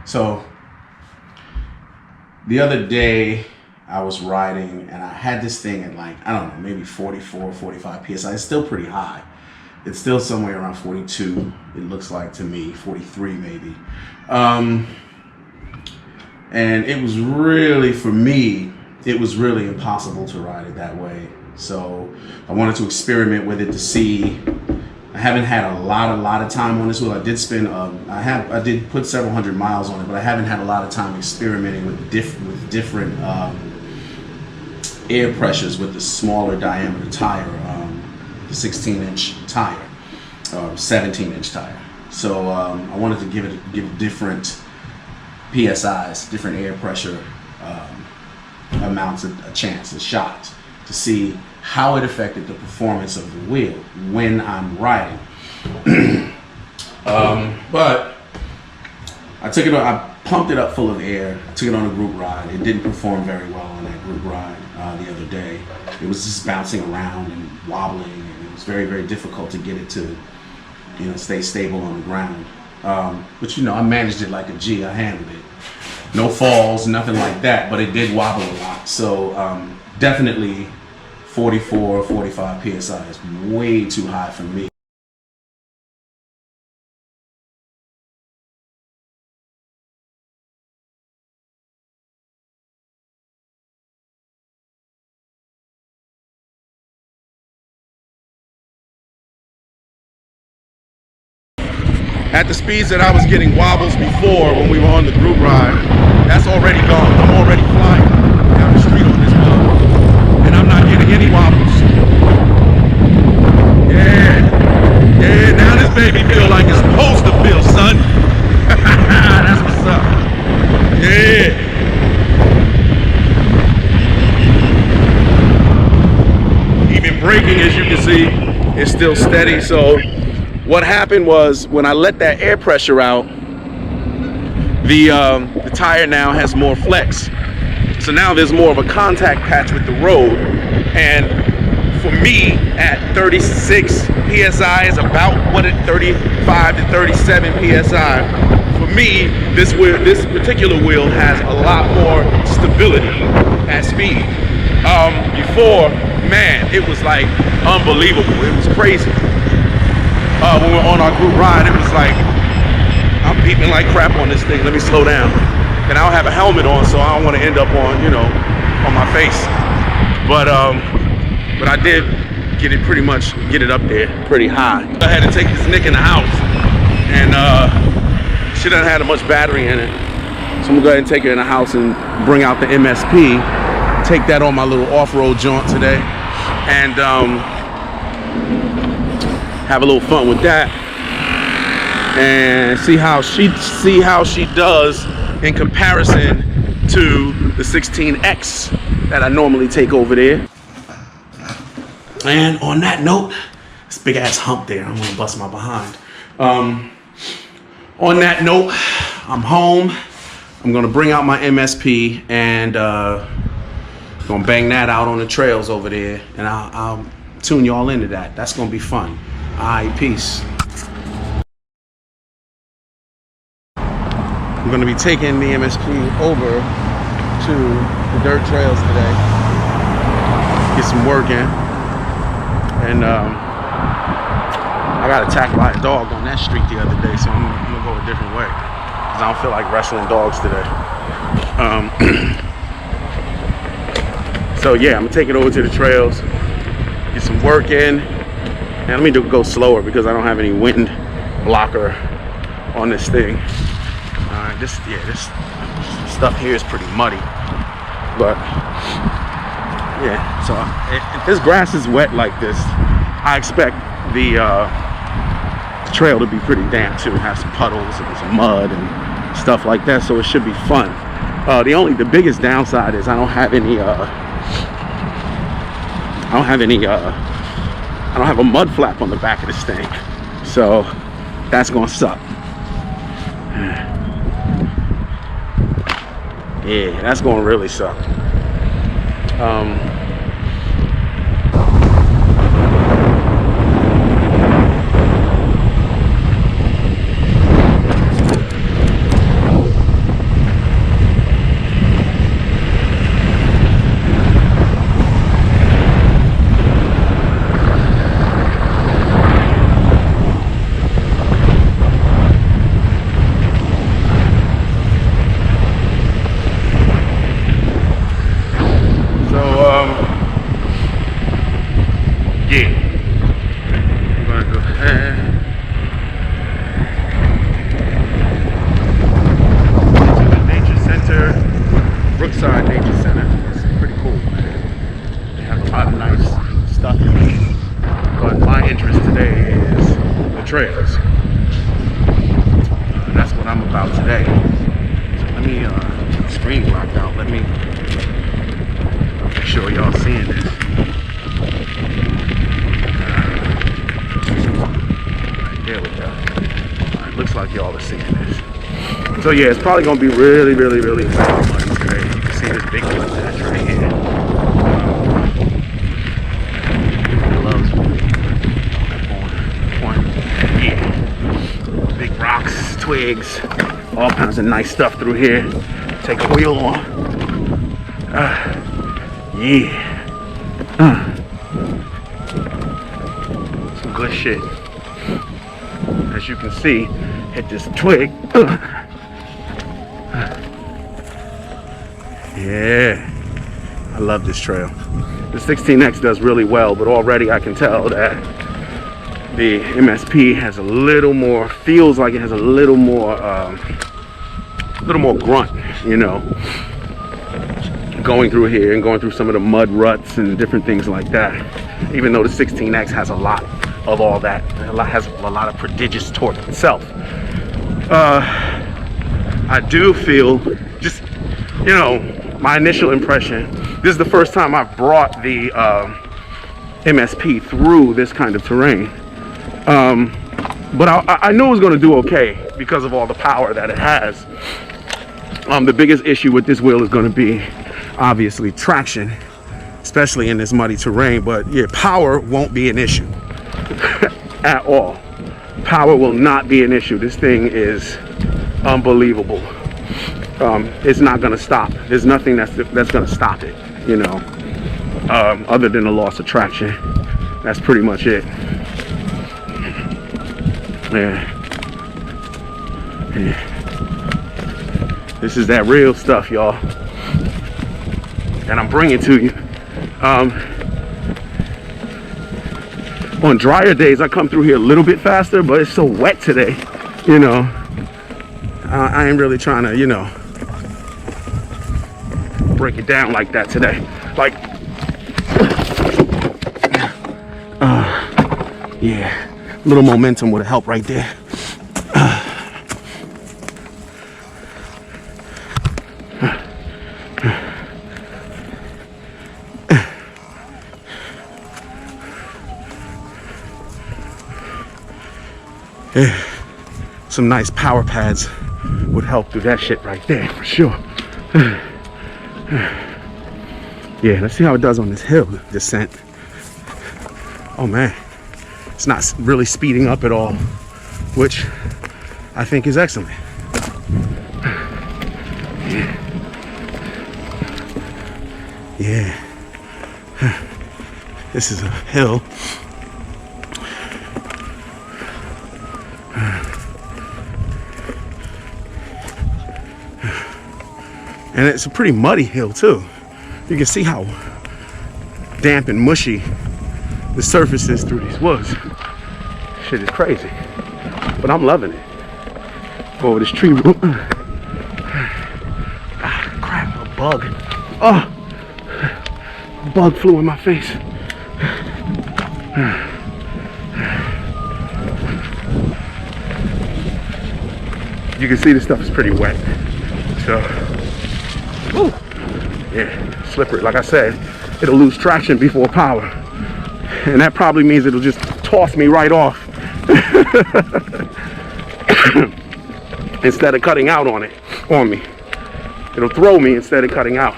So the other day I was riding and I had this thing at like, I don't know, maybe 44, 45 PSI. It's still pretty high. It's still somewhere around 42, it looks like to me, 43 maybe. And it was really, for me, it was really impossible to ride it that way. So I wanted to experiment with it to see. I haven't had a lot of time on this wheel. I did spend, I did put several hundred miles on it, but I haven't had a lot of time experimenting with different air pressures with the smaller diameter tire, the 16-inch tire, 17-inch tire. So I wanted to give different PSIs, different air pressure amounts a shot to see how it affected the performance of the wheel when I'm riding. But I took it, I pumped it up full of air, I took it on a group ride. It didn't perform very well on that group ride the other day. It was just bouncing around and wobbling, and it was very, very difficult to get it to, you know, stay stable on the ground. But you know, I managed it like a G, I handled it. No falls, nothing like that, but it did wobble a lot. So definitely 44, 45 PSI is way too high for me. At the speeds that I was getting wobbles before when we were on the group ride, that's already gone. I'm already flying down the street on this mug, and I'm not getting any wobbles. Yeah, now this baby feel like it's supposed to feel, son. That's what's up. Yeah. Even braking, as you can see, is still steady. So what happened was, when I let that air pressure out, the tire now has more flex. So now there's more of a contact patch with the road. And for me, at 36 PSI is about what it, 35 to 37 PSI. For me, this particular wheel has a lot more stability at speed. Before, man, it was like unbelievable. It was crazy. When we were on our group ride, it was like, I'm beeping like crap on this thing. Let me slow down. And I don't have a helmet on, so I don't want to end up on, you know, on my face. But I did get it up there pretty high. I had to take this Nick in the house, and she doesn't have much battery in it. So I'm gonna go ahead and take her in the house and bring out the MSP, take that on my little off-road jaunt today, and have a little fun with that, and see how she does in comparison to the 16X that I normally take over there. And on that note, this big ass hump there, I'm gonna bust my behind. On that note, I'm home. I'm gonna bring out my MSP and gonna bang that out on the trails over there, and I'll tune y'all into that. That's gonna be fun. Alright, peace. I'm gonna be taking the MSP over to the dirt trails today, get some work in, and I got attacked by a dog on that street the other day, so I'm gonna go a different way because I don't feel like wrestling dogs today. So yeah, I'm gonna take it over to the trails, get some work in. And let me go slower because I don't have any wind blocker on this thing. This stuff here is pretty muddy, but yeah. So if this grass is wet like this, I expect the trail to be pretty damp too. Have some puddles and some mud and stuff like that, so it should be fun. The biggest downside is I don't have a mud flap on the back of this thing, so that's gonna suck. Yeah, that's gonna really suck. my interest today is the trails. That's what I'm about today. So let me, screen blocked out. Let me make sure y'all seeing this. Right there we go. All right, looks like y'all are seeing this. So yeah, it's probably gonna be really, really, really fast money today. You can see this big one patch right here. Yeah, big rocks, twigs, all kinds of nice stuff through here. Take a wheel on. Yeah. Some good shit. As you can see, hit this twig. Yeah, I love this trail. The 16X does really well, but already I can tell that the MSP has a little more, feels like it has a little more grunt, you know, going through here and going through some of the mud ruts and different things like that. Even though the 16X has a lot of all that, has a lot of prodigious torque itself. I do feel, just, you know, my initial impression, this is the first time I've brought the MSP through this kind of terrain. But I knew it was going to do okay because of all the power that it has. The biggest issue with this wheel is going to be obviously traction, especially in this muddy terrain. But yeah, power won't be an issue at all. Power will not be an issue. This thing is unbelievable. It's not going to stop. There's nothing that's going to stop it, you know, other than the loss of traction. That's pretty much it. Yeah. This is that real stuff, y'all, that I'm bringing to you. On drier days, I come through here a little bit faster, but it's so wet today, you know. I ain't really trying to, you know, break it down like that today. Like, yeah, a little momentum would have helped right there. Yeah, some nice power pads would help through that shit right there for sure. Yeah, let's see how it does on this hill descent. Oh man, it's not really speeding up at all, which I think is excellent. Yeah, this is a hill. And it's a pretty muddy hill too. You can see how damp and mushy the surface is through these woods. Shit is crazy, but I'm loving it. Oh, this tree root. Ah, crap, a bug. Oh, a bug flew in my face. You can see this stuff is pretty wet. So, ooh, yeah, slippery. Like I said, it'll lose traction before power. And that probably means it'll just toss me right off. Instead of cutting out on me. It'll throw me instead of cutting out.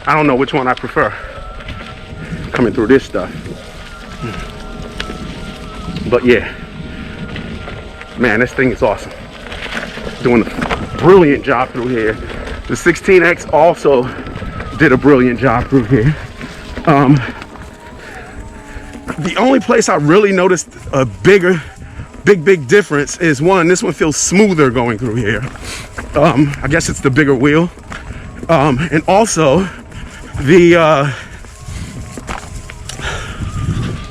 I don't know which one I prefer. Coming through this stuff. But yeah, man, this thing is awesome. Doing a brilliant job through here. The 16X also did a brilliant job through here. The only place I really noticed a big difference is this one feels smoother going through here. I guess it's the bigger wheel. And also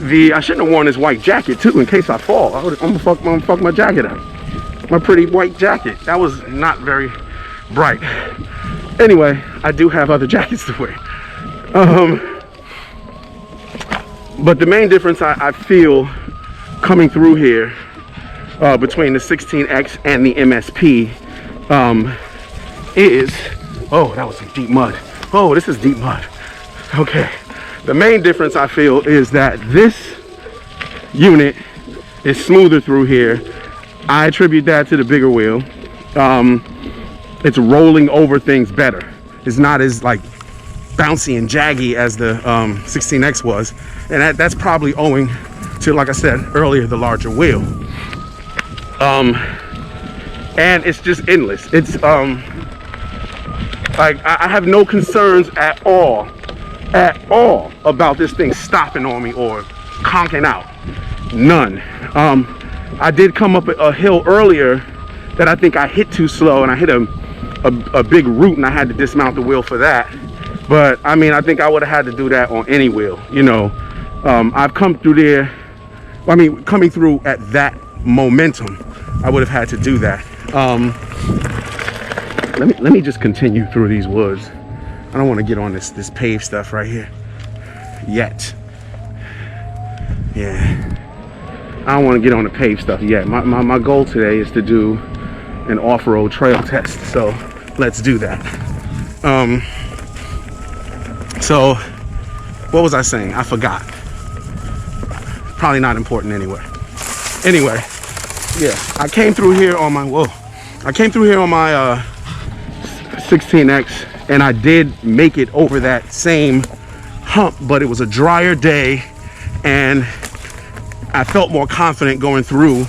I shouldn't have worn this white jacket too in case I fall. I'm gonna fuck my jacket up. My pretty white jacket. That was not very bright. Anyway, I do have other jackets to wear. But the main difference I feel coming through here between the 16X and the MSP is, oh, that was some deep mud. Oh, this is deep mud. Okay. The main difference I feel is that this unit is smoother through here. I attribute that to the bigger wheel. It's rolling over things better. It's not as like bouncy and jaggy as the 16X was, and that's probably owing to, like I said earlier, the larger wheel. And it's just endless. It's like I have no concerns at all about this thing stopping on me or conking out. None. I did come up a hill earlier that I think I hit too slow, and I hit a big root, and I had to dismount the wheel for that. But I mean, I think I would have had to do that on any wheel, you know. I've come through there, I mean, coming through at that momentum, I would have had to do that. Let me just continue through these woods. I don't want to get on this paved stuff right here yet. Yeah, I don't want to get on the paved stuff yet. My goal today is to do an off-road trail test, so let's do that. So what was I saying? I forgot. Probably not important anyway. Anyway, yeah, I came through here on my 16X, and I did make it over that same hump, but it was a drier day, and I felt more confident going through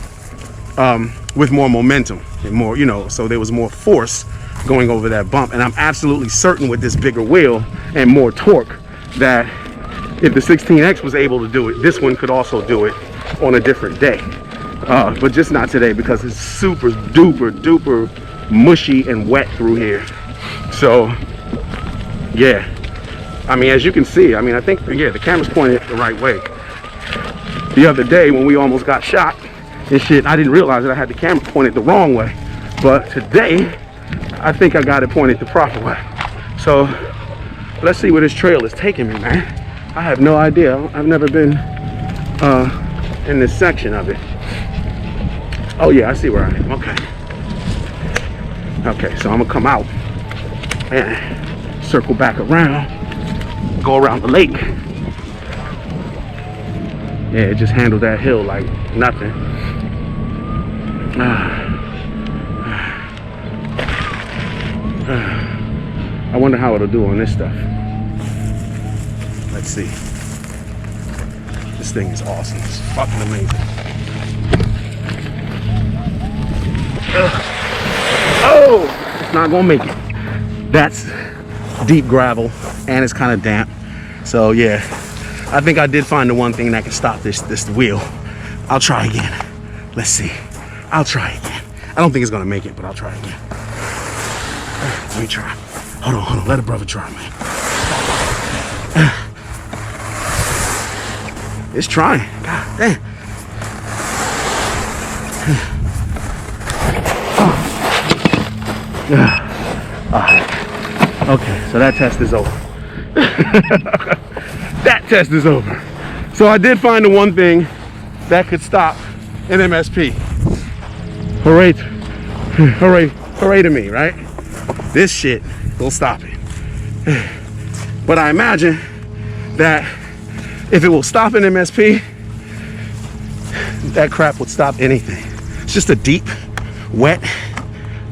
with more momentum and more, you know, so there was more force going over that bump. And I'm absolutely certain with this bigger wheel and more torque that if the 16X was able to do it, this one could also do it on a different day. But just not today, because it's super duper mushy and wet through here. So yeah, I mean, as you can see, I mean, I think, yeah, the camera's pointed the right way. The other day when we almost got shot and shit, I didn't realize that I had the camera pointed the wrong way. But today, I think I got it pointed the proper way. So let's see where this trail is taking me, man. I have no idea. I've never been in this section of it. Oh yeah, I see where I am. Okay, so I'm gonna come out and circle back around, go around the lake. Yeah, it just handled that hill like nothing. I wonder how it'll do on this stuff. Let's see. This thing is awesome. It's fucking amazing. Oh, it's not gonna make it. That's deep gravel, and it's kind of damp. So yeah, I think I did find the one thing that can stop this wheel. I'll try again. Let's see. I'll try again. I don't think it's gonna make it, but I'll try again. Let me try. Hold on. Let a brother try, man. It's trying. God damn. Okay, so that test is over. That test is over. So I did find the one thing that could stop an MSP. Hooray to me, right? This shit will stop it. But I imagine that if it will stop an MSP, that crap would stop anything. It's just a deep, wet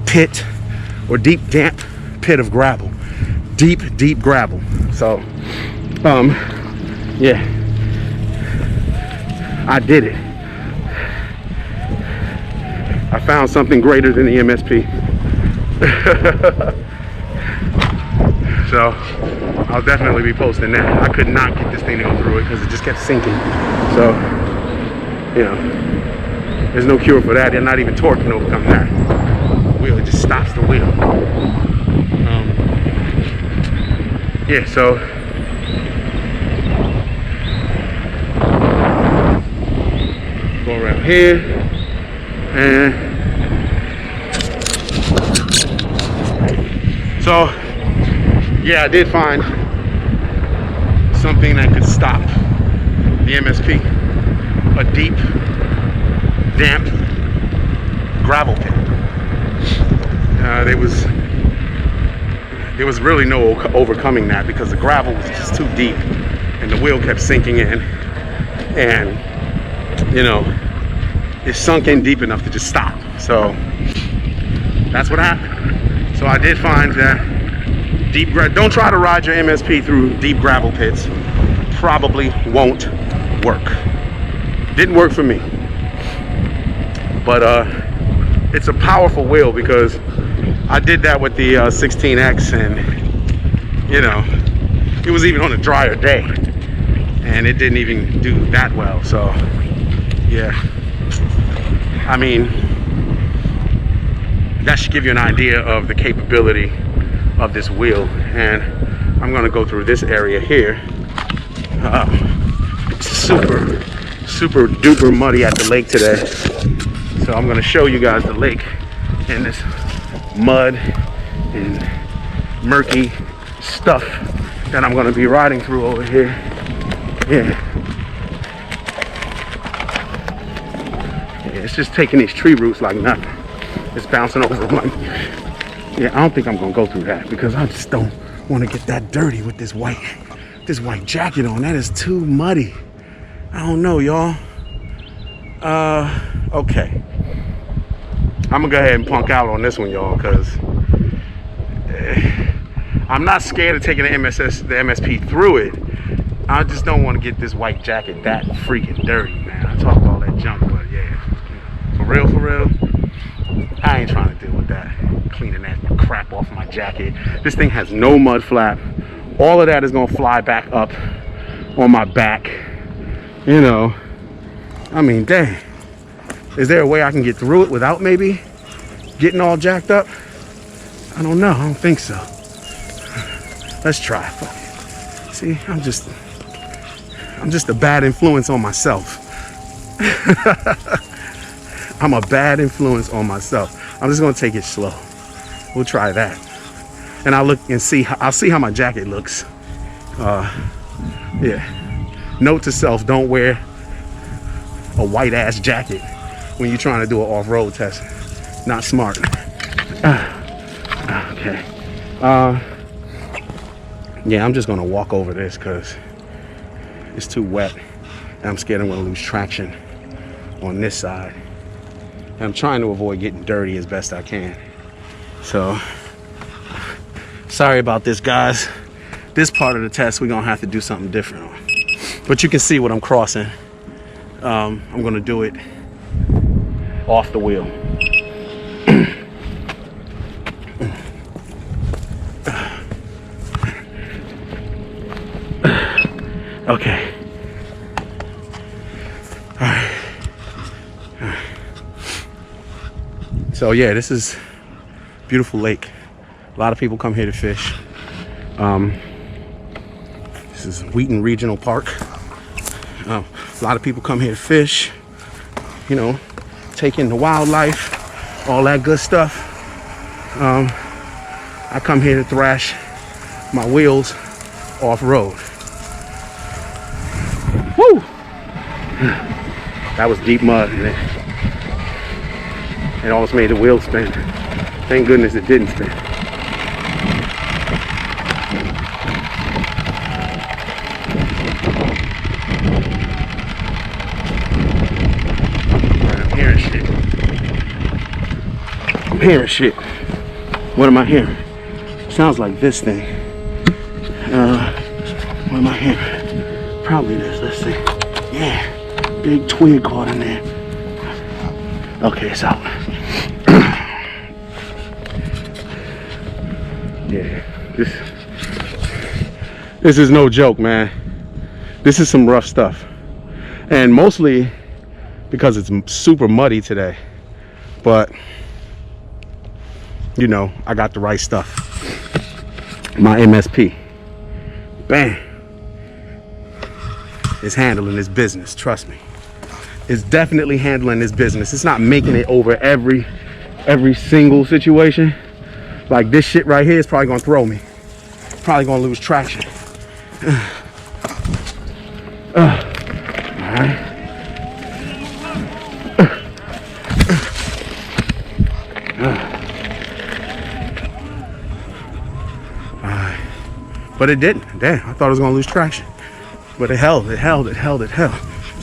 pit, or deep, damp pit of gravel. Deep gravel. So, yeah, I did it. I found something greater than the MSP. So, I'll definitely be posting that. I could not get this thing to go through it because it just kept sinking. So, you know, there's no cure for that. They're not even torque can overcome that. The wheel, it just stops the wheel. Yeah, so go around here, and so yeah, I did find something that could stop the MSP, a deep, damp gravel pit. There was really no overcoming that because the gravel was just too deep and the wheel kept sinking in, and you know, it sunk in deep enough to just stop. So that's what happened. So I did find that don't try to ride your MSP through deep gravel pits. Probably won't work. Didn't work for me. But it's a powerful wheel because I did that with the 16X, and you know, it was even on a drier day and it didn't even do that well. So yeah, I mean, that should give you an idea of the capability of this wheel. And I'm gonna go through this area here. It's super duper muddy at the lake today, so I'm gonna show you guys the lake and this mud and murky stuff that I'm gonna be riding through over here. Yeah, it's just taking these tree roots like nothing. It's bouncing over like, yeah, I don't think I'm gonna go through that because I just don't want to get that dirty with this white jacket on. That is too muddy. I don't know, y'all. Okay, I'm gonna go ahead and punk out on this one, y'all, because I'm not scared of taking the MSP through it. I just don't want to get this white jacket that freaking dirty, man. I talk all that junk, but yeah, for real, I ain't trying to deal with that, cleaning that crap off my jacket. This thing has no mud flap. All of that is gonna fly back up on my back. You know, I mean, dang. Is there a way I can get through it without maybe getting all jacked up? I don't know. I don't think so. Let's try. See, I'm just a bad influence on myself. I'm a bad influence on myself. I'm just gonna take it slow. We'll try that. And I'll look and see. I'll see how my jacket looks. Yeah. Note to self: don't wear a white ass jacket when you're trying to do an off-road test. Not smart. Okay. Yeah, I'm just gonna walk over this because it's too wet, and I'm scared I'm gonna lose traction on this side. And I'm trying to avoid getting dirty as best I can. So, sorry about this, guys. This part of the test we're gonna have to do something different on. But you can see what I'm crossing. I'm gonna do it off the wheel. Okay. All right. So yeah, this is a beautiful lake. A lot of people come here to fish. This is Wheaton Regional Park. A lot of people come here to fish, you know, take in the wildlife, all that good stuff. I come here to thrash my wheels off-road. Woo! That was deep mud, and it almost made the wheel spin. Thank goodness it didn't spin. I'm hearing shit. What am I hearing? Sounds like this thing. What am I hearing? Probably this. Let's see. Yeah, big twig caught in there. Okay, it's out. Yeah, this is no joke, man. This is some rough stuff, and mostly because it's super muddy today. But you know, I got the right stuff. My MSP, bam, is handling this business. Trust me, it's definitely handling this business. It's not making it over every single situation. Like this shit right here is probably gonna throw me. Probably gonna lose traction. But it didn't. Damn, I thought I was gonna lose traction. But it held. So I'm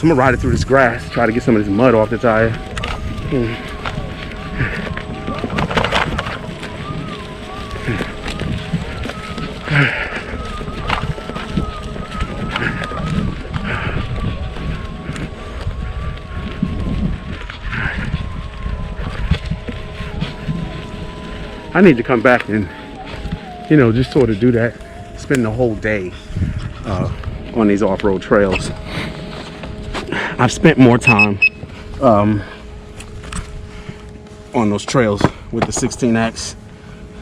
gonna ride it through this grass, try to get some of this mud off the tire. I need to come back and, you know, just sort of do that. Spend the whole day on these off-road trails. I've spent more time on those trails with the 16X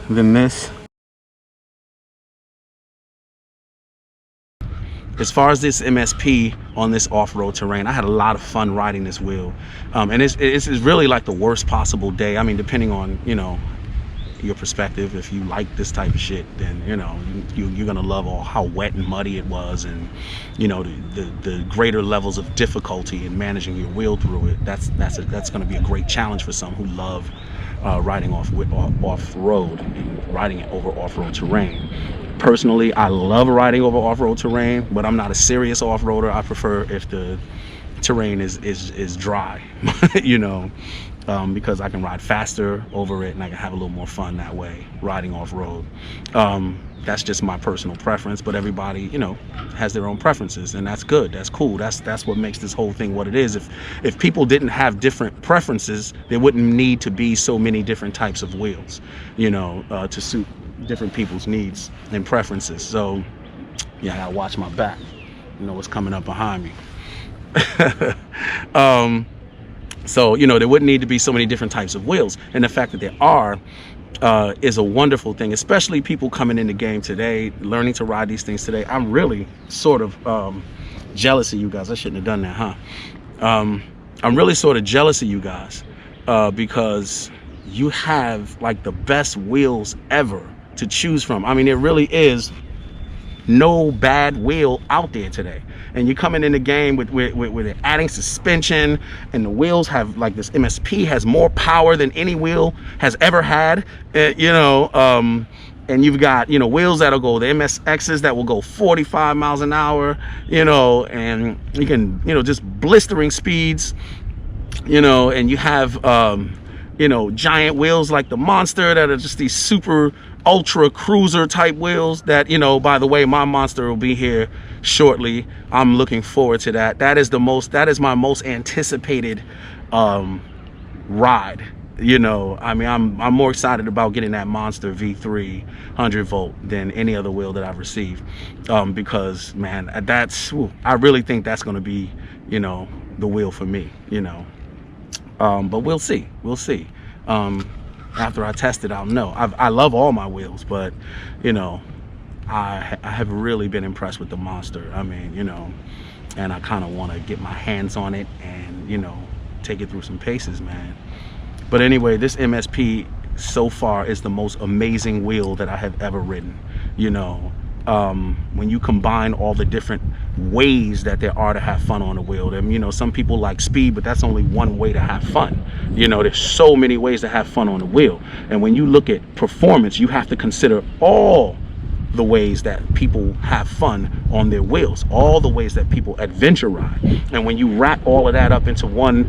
than this. As far as this MSP on this off-road terrain, I had a lot of fun riding this wheel, and it's really like the worst possible day. I mean, depending on, you know, your perspective. If you like this type of shit, then you know you're gonna love all how wet and muddy it was, and you know the greater levels of difficulty in managing your wheel through it. That's gonna be a great challenge for some who love riding off-road and riding it over off-road terrain. Personally, I love riding over off-road terrain, but I'm not a serious off-roader. I prefer if the terrain is dry, you know. Because I can ride faster over it and I can have a little more fun that way riding off-road. That's just my personal preference, but everybody, you know, has their own preferences, and that's good. That's cool. That's what makes this whole thing what it is. If people didn't have different preferences, there wouldn't need to be so many different types of wheels, you know, to suit different people's needs and preferences. So yeah, I gotta watch my back. You know what's coming up behind me. So, you know, there wouldn't need to be so many different types of wheels. And the fact that there are is a wonderful thing, especially people coming in the game today, learning to ride these things today. I'm really sort of jealous of you guys. I shouldn't have done that, huh? I'm really sort of jealous of you guys because you have like the best wheels ever to choose from. I mean, there really is no bad wheel out there today. And you're coming in the game with adding suspension, and the wheels have like this MSP has more power than any wheel has ever had, you know. And you've got, you know, wheels that'll go, the MSXs that will go 45 miles an hour, you know, and you can, you know, just blistering speeds, you know. And you have you know, giant wheels like the Monster that are just these super ultra cruiser type wheels that, you know, by the way, my Monster will be here shortly. I'm looking forward to that. That is my most anticipated ride, you know. I mean, I'm more excited about getting that Monster V3 100 volt than any other wheel that I've received, because man, I really think that's going to be, you know, the wheel for me, you know. But we'll see. After I test it, I'll know. I love all my wheels, but you know, I have really been impressed with the Monster. I mean, you know, and I kind of want to get my hands on it and, you know, take it through some paces, man. But anyway, this MSP so far is the most amazing wheel that I have ever ridden, you know. When you combine all the different ways that there are to have fun on the wheel, and you know, some people like speed, but that's only one way to have fun. You know, there's so many ways to have fun on the wheel. And when you look at performance, you have to consider all the ways that people have fun on their wheels, all the ways that people adventure ride. And when you wrap all of that up into one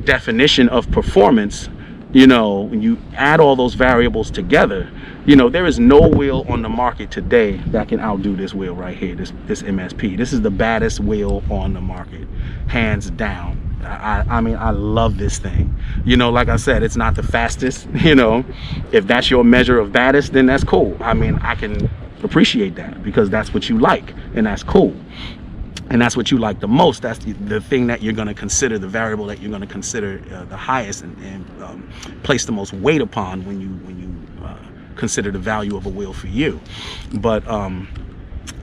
definition of performance, you know, when you add all those variables together, you know, there is no wheel on the market today that can outdo this wheel right here, this MSP. This is the baddest wheel on the market, hands down. I mean, I love this thing. You know, like I said, it's not the fastest, you know. If that's your measure of baddest, then that's cool. I mean, I can appreciate that because that's what you like, and that's cool. And that's what you like the most. That's the thing that you're going to consider, the variable that you're going to consider the highest and place the most weight upon when you consider the value of a wheel for you. But and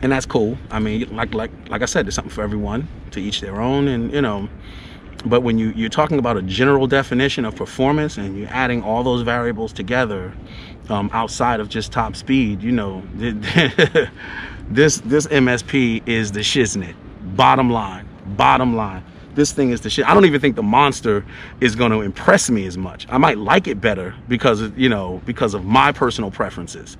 that's cool. I mean, like I said, there's something for everyone, to each their own. And you know, but when you're talking about a general definition of performance and you're adding all those variables together, outside of just top speed, you know, this MSP is the shiznit. Bottom line, Bottom line, this thing is the shit. I don't even think the Monster is going to impress me as much. I might like it better because of, because of my personal preferences.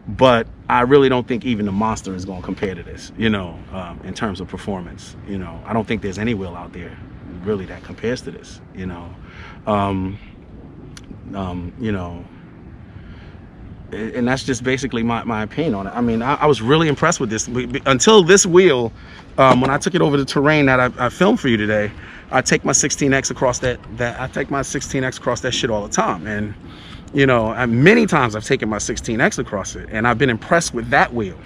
But I really don't think even the Monster is going to compare to this, in terms of performance. I don't think there's any wheel out there really that compares to this, and that's just basically my opinion on it. I mean, I was really impressed with this until this wheel. When I took it over the terrain that I filmed for you today, I take my 16X across that shit all the time. And many times I've taken my 16X across it, and I've been impressed with that wheel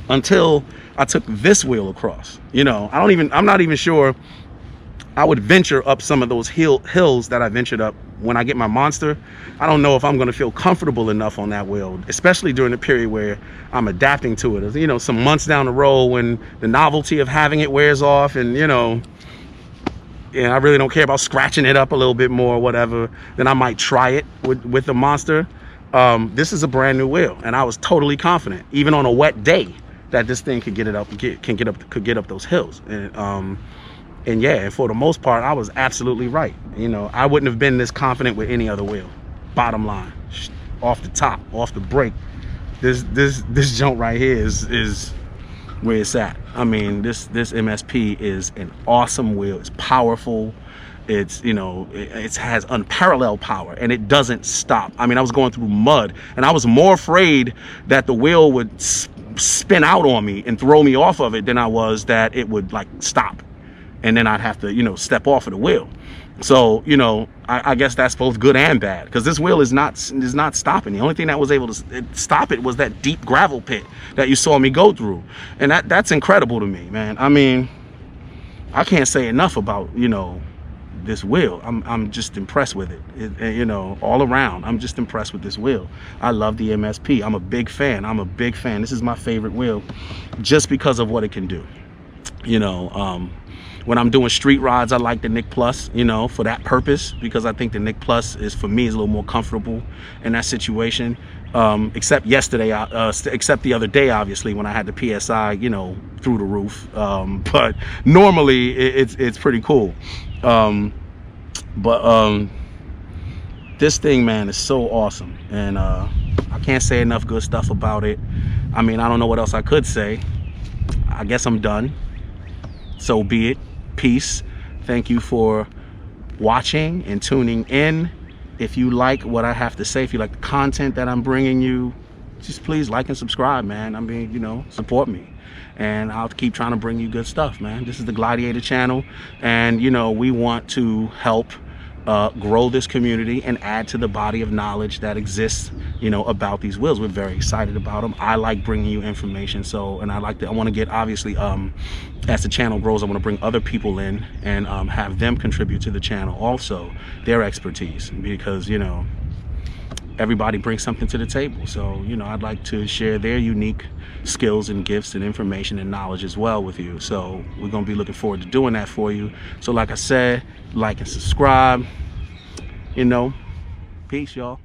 until I took this wheel across. I'm not even sure I would venture up some of those hills that I ventured up when I get my Monster. I don't know if I'm going to feel comfortable enough on that wheel, especially during the period where I'm adapting to it. Some months down the road when the novelty of having it wears off, and I really don't care about scratching it up a little bit more or whatever, then I might try it with the Monster. This is a brand new wheel, and I was totally confident, even on a wet day, that this thing could get up those hills. And yeah, and for the most part, I was absolutely right. I wouldn't have been this confident with any other wheel. Bottom line, off the top, off the break, this joint right here is where it's at. I mean, this MSP is an awesome wheel. It's powerful. It's it has unparalleled power, and it doesn't stop. I mean, I was going through mud, and I was more afraid that the wheel would spin out on me and throw me off of it than I was that it would like stop, and then I'd have to step off of the wheel. So I guess that's both good and bad, because this wheel is not stopping. The only thing that was able to stop it was that deep gravel pit that you saw me go through, and that's incredible to me, man. I mean, I can't say enough about this wheel. I'm just impressed with it. All around, I'm just impressed with this wheel. I love the MSP. I'm a big fan. This is my favorite wheel just because of what it can do. When I'm doing street rides, I like the Nick Plus, for that purpose, because I think the Nick Plus is, for me, is a little more comfortable in that situation. Except the other day, obviously, when I had the PSI, through the roof. But normally it's pretty cool. This thing, man, is so awesome, and I can't say enough good stuff about it. I mean, I don't know what else I could say. I guess I'm done. So be it. Peace. Thank you for watching and tuning in. If you like what I have to say, if you like the content that I'm bringing you, just please like and subscribe, man. I mean, support me, and I'll keep trying to bring you good stuff, man. This is the Glydiator channel, and we want to help grow this community and add to the body of knowledge that exists about these wheels. We're very excited about them. I like bringing you information, and I want to get, obviously, as the channel grows, I want to bring other people in and have them contribute to the channel also, their expertise, because everybody brings something to the table. So I'd like to share their unique skills and gifts and information and knowledge as well with you. So we're going to be looking forward to doing that for you. So like I said, like and subscribe. Peace, y'all.